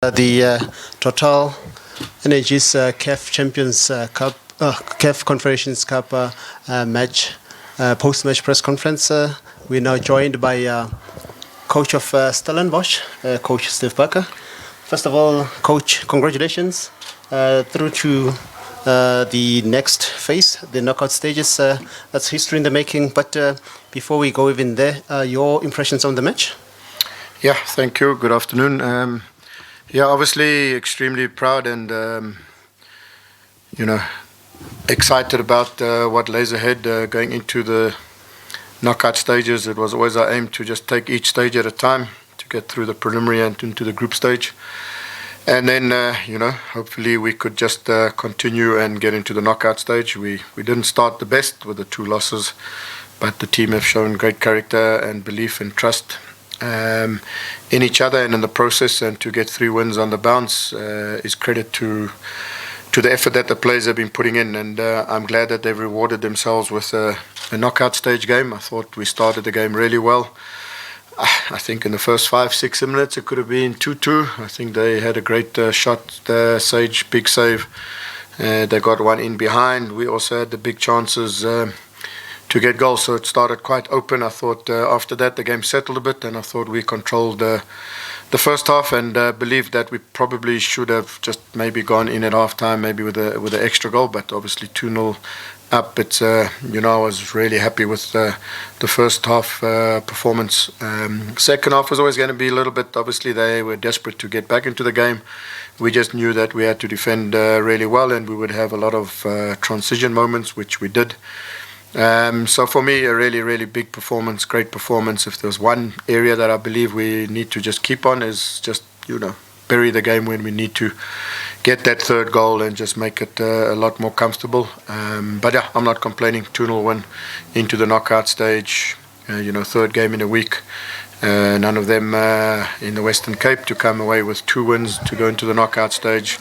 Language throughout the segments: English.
The Total Energies CAF Champions Cup, CAF Confederations Cup match, post-match press conference. We're now joined by coach of Stellenbosch, Coach Steve Barker. First of all, Coach, congratulations through to the next phase, the knockout stages. That's history in the making. But before we go even there, your impressions on the match? Yeah, thank you. Good afternoon. Yeah, obviously extremely proud and, excited about what lays ahead going into the knockout stages. It was always our aim to just take each stage at a time to get through the preliminary and into the group stage. And then, hopefully we could just continue and get into the knockout stage. We didn't start the best with the 2 losses, but the team have shown great character and belief and trust in each other and in the process, and to get 3 wins on the bounce is credit to the effort that the players have been putting in, and I'm glad that they've rewarded themselves with a knockout stage game. I thought we started the game really well. I think in the first 5-6 minutes it could have been 2-2. I think they had a great shot there, Sage, big save. They got one in behind. We also had the big chances to get goals, so it started quite open. I thought after that the game settled a bit, and I thought we controlled the first half, and believed that we probably should have just maybe gone in at half time, maybe with an extra goal, but obviously 2-0 up. It's I was really happy with the first half performance. Second half was always going to be a little bit, obviously they were desperate to get back into the game. We just knew that we had to defend really well, and we would have a lot of transition moments, which we did. So for me, a really, really big performance, great performance. If there's one area that I believe we need to just keep on, is just, bury the game when we need to get that 3rd goal and just make it a lot more comfortable. But yeah, I'm not complaining. 2-0 win into the knockout stage, 3rd game in a week. None of them in the Western Cape, to come away with 2 wins to go into the knockout stage.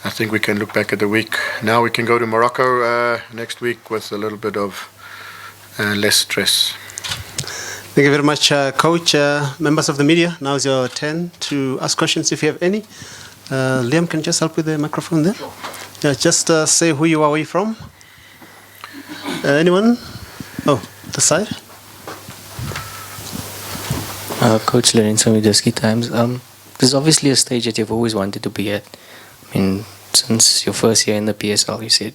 I think we can look back at the week. Now we can go to Morocco next week with a little bit of less stress. Thank you very much, Coach. Members of the media, now is your turn to ask questions if you have any. Liam, can you just help with the microphone there? Yeah, just say who you are, where you from. Anyone? Oh, the side. Coach Lorenzo Mideski Times. This is obviously a stage that you've always wanted to be at. I mean, since your first year in the PSL, you said.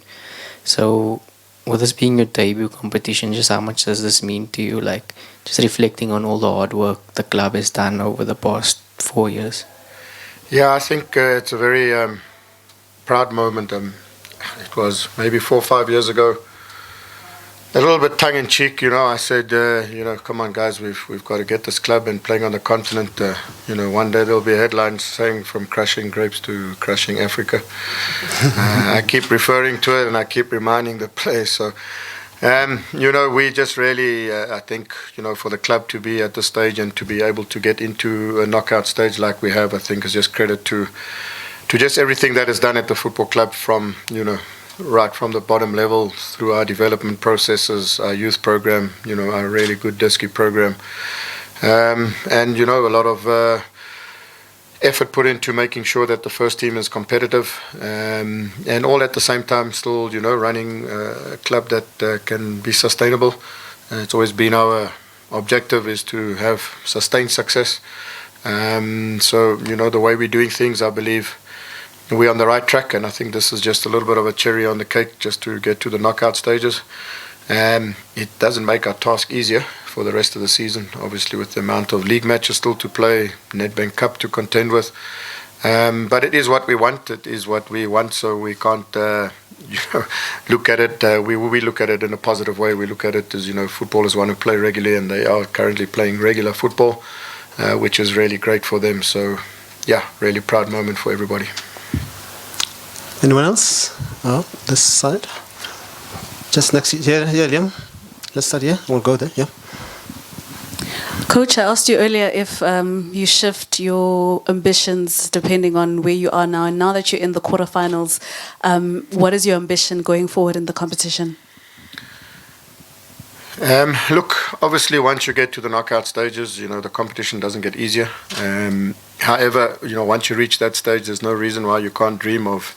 So, with this being your debut competition, just how much does this mean to you? Like, just reflecting on all the hard work the club has done over the past 4 years. Yeah, I think it's a very proud moment. It was maybe 4 or 5 years ago. A little bit tongue-in-cheek, I said, come on guys, we've got to get this club, and playing on the continent, one day there'll be headlines saying from crushing grapes to crushing Africa. I keep referring to it, and I keep reminding the players. So, we just really, I think, for the club to be at this stage and to be able to get into a knockout stage like we have, I think is just credit to just everything that is done at the football club, from, right from the bottom level through our development processes, our youth program, our really good Diski program, and a lot of effort put into making sure that the first team is competitive, and all at the same time still, running a club that can be sustainable. It's always been our objective, is to have sustained success. So, the way we're doing things, I believe we're on the right track, and I think this is just a little bit of a cherry on the cake just to get to the knockout stages. It doesn't make our task easier for the rest of the season, obviously, with the amount of league matches still to play, Nedbank Cup to contend with. But it is what we want. It is what we want, so we can't look at it. We look at it in a positive way. We look at it as, footballers want to play regularly, and they are currently playing regular football, which is really great for them. So, yeah, really proud moment for everybody. Anyone else? Oh, this side. Just next here, Liam. Let's start here. We'll go there. Yeah. Coach, I asked you earlier if you shift your ambitions depending on where you are now. And now that you're in the quarterfinals, what is your ambition going forward in the competition? Look, obviously, once you get to the knockout stages, the competition doesn't get easier. However, once you reach that stage, there's no reason why you can't dream of,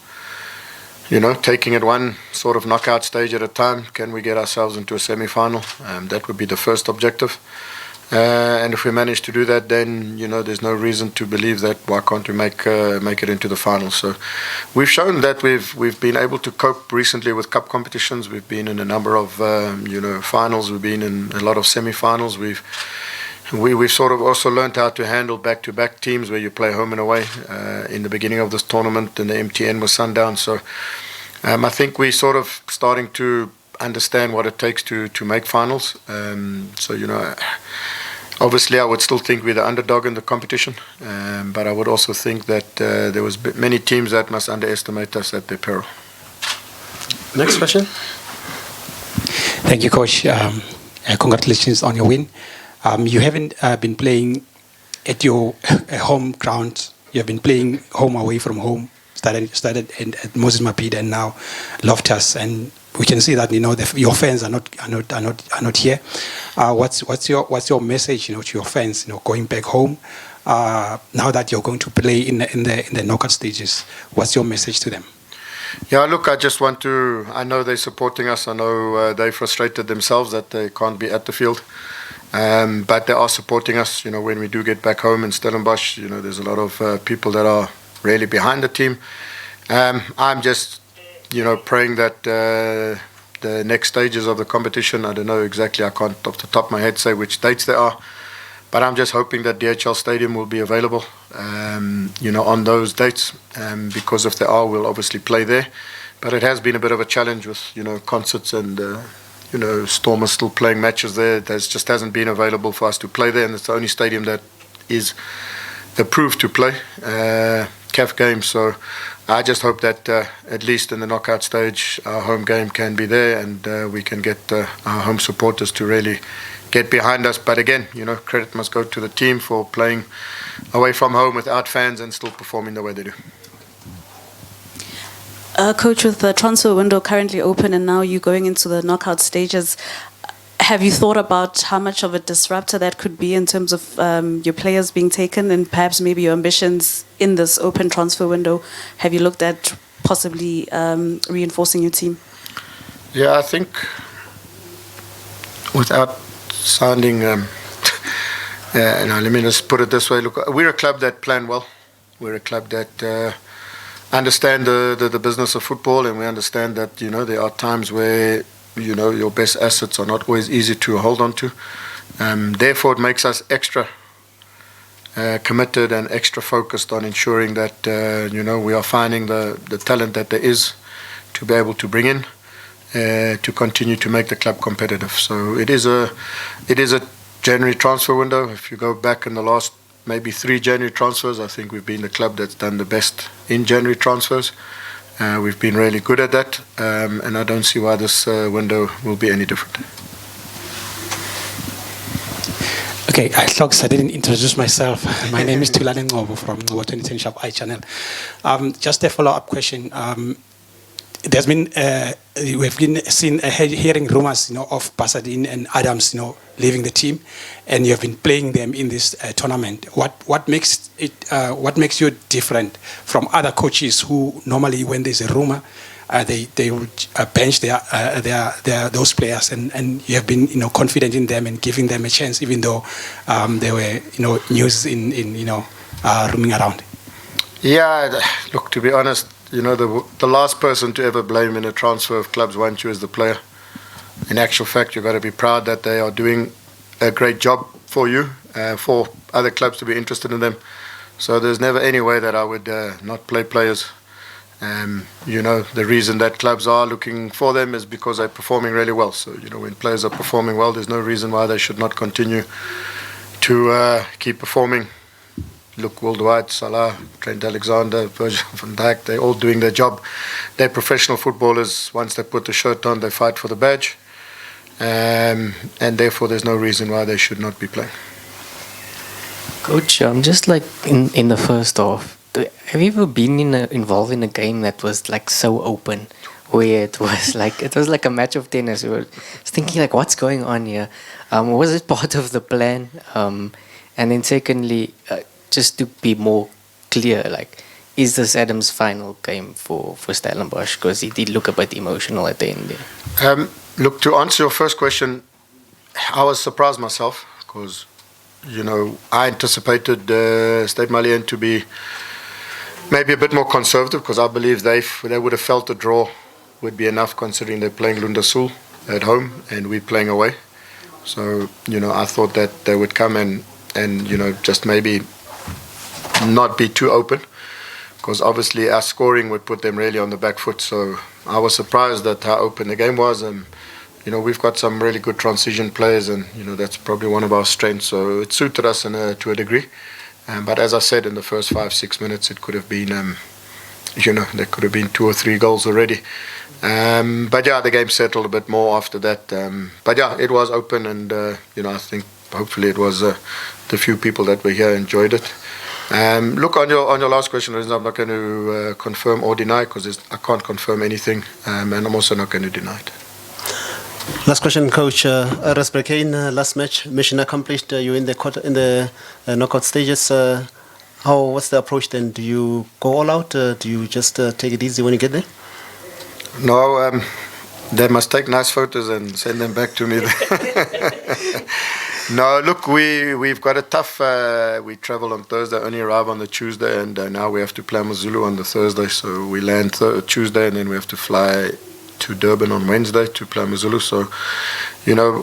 taking it one sort of knockout stage at a time. Can we get ourselves into a semi-final? That would be the first objective. And if we manage to do that, then there's no reason to believe that why can't we make it into the final. So we've shown that we've been able to cope recently with cup competitions. We've been in a number of finals. We've been in a lot of semi-finals. We've sort of also learned how to handle back-to-back teams where you play home and away. In the beginning of this tournament, in the MTN was Sundown. So I think we're sort of starting to understand what it takes to make finals. Obviously, I would still think we're the underdog in the competition, but I would also think that there was many teams that must underestimate us at their peril. Next question. Thank you, Coach. Congratulations on your win. You haven't been playing at your home ground. You have been playing home away from home. Started at Moses Mabhida and now Loftus, and we can see that your fans are not here. What's your message to your fans going back home now that you're going to play in the knockout stages? What's your message to them? Yeah, look, I know they're supporting us. I know they frustrated themselves that they can't be at the field, but they are supporting us. When we do get back home in Stellenbosch, there's a lot of people that are really behind the team. I'm just praying that the next stages of the competition, I don't know exactly, I can't off the top of my head say which dates there are, but I'm just hoping that DHL Stadium will be available on those dates, because if they are, we'll obviously play there. But it has been a bit of a challenge with concerts and Storm is still playing matches there. It just hasn't been available for us to play there, and it's the only stadium that is approved to play CAF games. So I just hope that at least in the knockout stage, our home game can be there, and we can get our home supporters to really get behind us. But again, credit must go to the team for playing away from home without fans and still performing the way they do. Coach, with the transfer window currently open and now you going into the knockout stages, have you thought about how much of a disruptor that could be in terms of your players being taken and perhaps maybe your ambitions in this open transfer window? Have you looked at possibly reinforcing your team? Yeah, I think without sounding, let me just put it this way. Look, we're a club that plan well. We're a club that understand the business of football, and we understand that there are times where your best assets are not always easy to hold on to. Therefore, it makes us extra committed and extra focused on ensuring that we are finding the talent that there is to be able to bring in to continue to make the club competitive. So it is a January transfer window. If you go back in the last maybe 3 January transfers, I think we've been the club that's done the best in January transfers. We've been really good at that, and I don't see why this window will be any different. Okay, I didn't introduce myself. My name is Tulane Ngobo from Ngobo 2010 Sharp iChannel. Just a follow-up question. There's been we've been hearing rumors, of Badin and Adams, leaving the team, and you have been playing them in this tournament. What makes you different from other coaches who normally, when there's a rumor, they would bench those players, and you have been confident in them and giving them a chance, even though there were news in roaming around. Yeah, look, to be honest, the last person to ever blame in a transfer of clubs once you is the player. In actual fact, you've got to be proud that they are doing a great job for you, for other clubs to be interested in them. So there's never any way that I would not play players. The reason that clubs are looking for them is because they're performing really well. So, when players are performing well, there's no reason why they should not continue to keep performing. Look worldwide, Salah, Trent Alexander, Virgil van Dijk, they're all doing their job. They're professional footballers. Once they put the shirt on, they fight for the badge. And therefore, there's no reason why they should not be playing. Coach, just like in the first half, have you ever been involved in a game that was like so open, where it was like a match of tennis? We were thinking like, what's going on here? Was it part of the plan? And then secondly, just to be more clear, like, is this Adams' final game for Stellenbosch? Because he did look a bit emotional at the end there. Look, to answer your first question, I was surprised myself because, I anticipated Stade Malien to be maybe a bit more conservative because I believe they would have felt a draw would be enough considering they're playing Lundasul at home and we're playing away. So, I thought that they would come and just maybe not be too open because obviously our scoring would put them really on the back foot. So I was surprised at how open the game was. And, we've got some really good transition players and, that's probably one of our strengths. So it suited us to a degree. But as I said, in the first 5-6 minutes, it could have been, there could have been 2 or 3 goals already. But yeah, the game settled a bit more after that. But yeah, it was open and, I think hopefully it was the few people that were here enjoyed it. Look, on your last question, I'm not going to confirm or deny because I can't confirm anything, and I'm also not going to deny it. Last question, Coach. Rasbrekane, last match, mission accomplished. You're in the knockout stages. What's the approach then? Do you go all out? Do you just take it easy when you get there? No, they must take nice photos and send them back to me. No, look, we've got a tough. We travel on Thursday, only arrive on the Tuesday, and now we have to play Mazulu on the Thursday. So we land Tuesday, and then we have to fly to Durban on Wednesday to play Mazulu. So,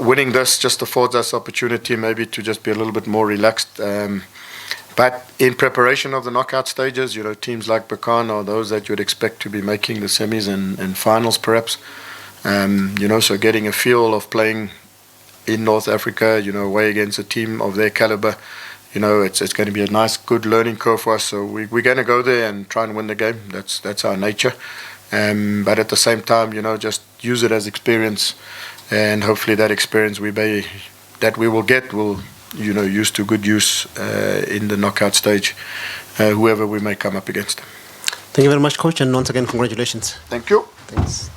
winning this just affords us opportunity maybe to just be a little bit more relaxed. But in preparation of the knockout stages, teams like Bakan are those that you'd expect to be making the semis and finals perhaps. So getting a feel of playing in North Africa, away against a team of their caliber, it's going to be a nice, good learning curve for us. So we're going to go there and try and win the game. That's our nature. But at the same time, just use it as experience, and hopefully that experience we will get will use to good use in the knockout stage, whoever we may come up against. Thank you very much, Coach, and once again, congratulations. Thank you. Thanks.